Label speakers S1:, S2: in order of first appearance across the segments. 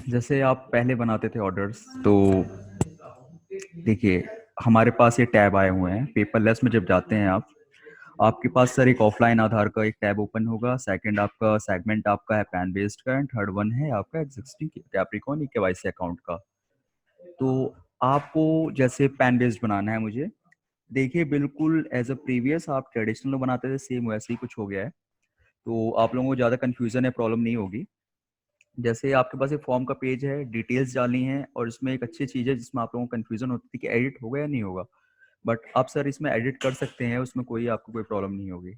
S1: जैसे आप पहले बनाते थे ऑर्डर्स, तो देखिए हमारे पास ये टैब आए हुए हैं। पेपरलेस में जब जाते हैं आप, आपके पास सर एक ऑफलाइन आधार का एक टैब ओपन होगा। सेकंड आपका सेगमेंट आपका है पैन बेस्ड का, एंड थर्ड वन है आपका एग्जिस्टिंग कैप्रिकॉन केवाईसी अकाउंट का। तो आपको जैसे पैन बेस्ड बनाना है मुझे, देखिए बिल्कुल एज अ प्रीवियस आप ट्रेडिशनल बनाते थे सेम वैसे ही कुछ हो गया है। तो आप लोगों को ज़्यादा कन्फ्यूज़न है, प्रॉब्लम नहीं होगी। जैसे आपके पास एक फॉर्म का पेज है, डिटेल्स डालनी है, और इसमें एक अच्छी चीज़ है जिसमें आप लोगों को कन्फ्यूज़न होती थी कि एडिट होगा या नहीं होगा। बट आप सर इसमें एडिट कर सकते हैं, उसमें कोई आपको कोई प्रॉब्लम नहीं होगी।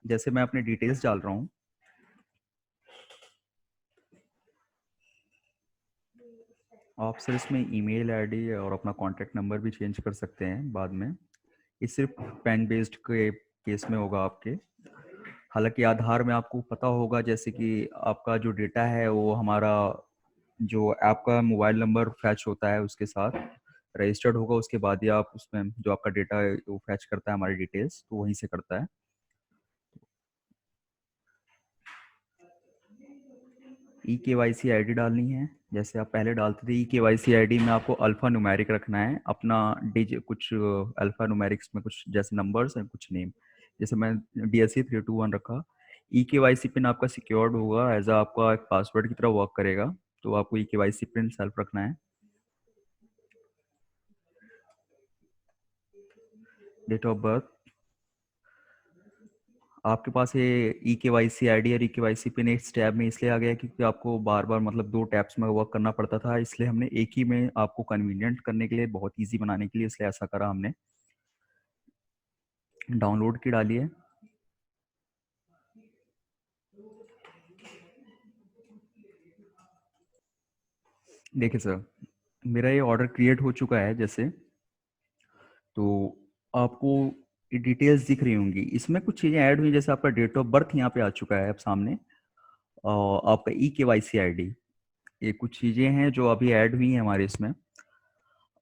S1: जैसे मैं अपने डिटेल्स डाल रहा हूँ, आप सर इसमें ईमेल आईडी और अपना कॉन्टैक्ट नंबर भी चेंज कर सकते हैं बाद में। ये सिर्फ पेन बेस्ड के केस में होगा आपके। हालांकि आधार में आपको पता होगा जैसे कि आपका जो डेटा है वो हमारा जो आपका मोबाइल नंबर फैच होता है उसके साथ रजिस्टर्ड होगा, उसके बाद ही आप उसमें जो आपका डेटा है वो फैच करता है हमारी डिटेल्स, तो वहीं से करता है। ई के वाई सी आई डी डालनी है। जैसे आप पहले डालते थे, ई के वाई सी आई डी में आपको अल्फ़ा न्यूमेरिक रखना है अपना डिज कुछ अल्फ़ा न्यूमेरिक्स में कुछ जैसे नंबर्स हैं कुछ नेम। जैसे मैं डी एस सी 321 रखा। ई के वाई सी पिन आपका सिक्योर्ड होगा, एज आपका एक पासवर्ड की तरह वर्क करेगा। तो आपको ई के वाई सी पिन सेल्फ रखना है। डेट ऑफ बर्थ आपके पास ये ई के वाई सी आई डी और ई के वाई सी पिन इस टैब में इसलिए आ गया क्योंकि आपको बार बार मतलब दो टैब्स में वर्क करना पड़ता था, इसलिए हमने एक ही में आपको कन्वीनियंट करने के लिए, बहुत इजी बनाने के लिए इसलिए ऐसा करा हमने। डाउनलोड की डालिए। देखिए सर, मेरा ये ऑर्डर क्रिएट हो चुका है। जैसे तो आपको डिटेल्स दिख रही होंगी, इसमें कुछ चीज़ें ऐड हुई, जैसे आपका डेट ऑफ बर्थ यहाँ पे आ चुका है अब सामने, और आपका ई के वाई सी आई डी, ये कुछ चीज़ें हैं जो अभी ऐड हुई हैं हमारे इसमें।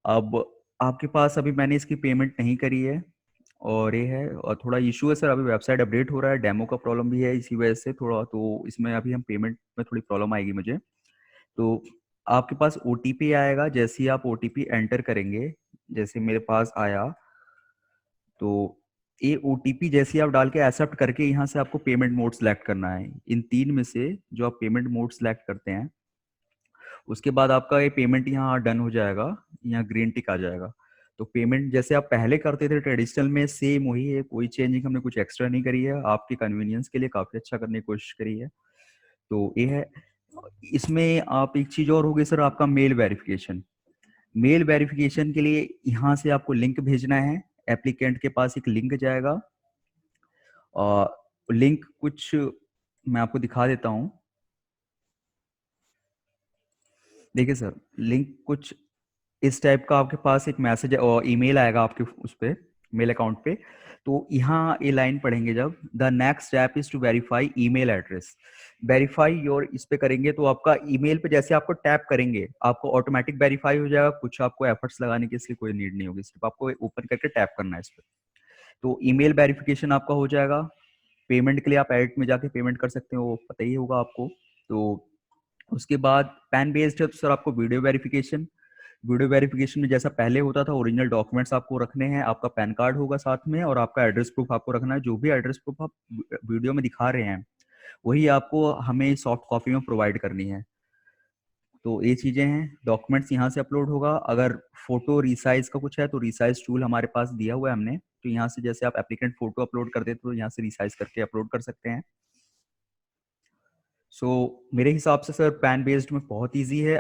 S1: अब आपके पास अभी मैंने इसकी पेमेंट नहीं करी है, और ये है, और थोड़ा इशू है सर, अभी वेबसाइट अपडेट हो रहा है, डेमो का प्रॉब्लम भी है इसी वजह से थोड़ा, तो इसमें अभी हम पेमेंट में थोड़ी प्रॉब्लम आएगी मुझे। तो आपके पास ओ आएगा, जैसे ही आप ओ एंटर करेंगे, जैसे मेरे पास आया, तो ये ओ जैसे ही आप डाल के एक्सेप्ट करके यहाँ से आपको पेमेंट मोड सेलेक्ट करना है। इन तीन में से जो आप पेमेंट मोड सेलेक्ट करते हैं, उसके बाद आपका ये पेमेंट यहाँ डन हो जाएगा, यहाँ ग्रीन टिक आ जाएगा। तो पेमेंट जैसे आप पहले करते थे ट्रेडिशनल में, सेम वही है, कोई चेंजिंग हमने कुछ एक्स्ट्रा नहीं करी है, आपके कन्वीनियंस के लिए काफ़ी अच्छा करने की कोशिश करी है। तो ये है। इसमें आप एक चीज़ और होगी सर, आपका मेल वेरिफिकेशन। मेल वेरिफिकेशन के लिए यहाँ से आपको लिंक भेजना है। एप्लीकेंट के पास एक लिंक जाएगा, और लिंक कुछ मैं आपको दिखा देता हूँ। देखिए सर, लिंक कुछ इस टाइप का आपके पास एक मैसेज और ईमेल आएगा आपके उस पे, मेल अकाउंट पे। तो यहाँ ये लाइन पढ़ेंगे जब, the next step is to verify email address. Verify your इस पे करेंगे तो आपका ईमेल पे जैसे आपको टैप करेंगे आपको ऑटोमेटिक वेरीफाई हो जाएगा, कुछ आपको एफर्ट्स लगाने की इसलिए कोई नीड नहीं होगी, सिर्फ आपको ओपन करके टैप करना है इस पे। तो ईमेल वेरिफिकेशन आपका हो जाएगा। पेमेंट के लिए आप एडिट में जाके पेमेंट कर सकते हो, वो पता ही होगा आपको। तो उसके बाद पैन बेस्ड है तो सर आपको वीडियो वेरिफिकेशन। वीडियो वेरिफिकेशन में जैसा पहले होता था, ओरिजिनल डॉक्यूमेंट्स आपको रखने हैं, आपका पैन कार्ड होगा साथ में, और आपका एड्रेस प्रूफ आपको रखना है। जो भी एड्रेस प्रूफ आप वीडियो में दिखा रहे हैं वही आपको हमें सॉफ्ट कॉपी में प्रोवाइड करनी है। तो ये चीज़ें हैं, डॉक्यूमेंट्स यहाँ से अपलोड होगा। अगर फोटो रिसाइज का कुछ है तो रिसाइज टूल हमारे पास दिया हुआ है हमने, तो यहाँ से जैसे आप एप्लीकेंट फोटो अपलोड करते हैं तो यहाँ से रिसाइज करके अपलोड कर सकते हैं। सो मेरे हिसाब से सर पैन बेस्ड में बहुत ईजी है।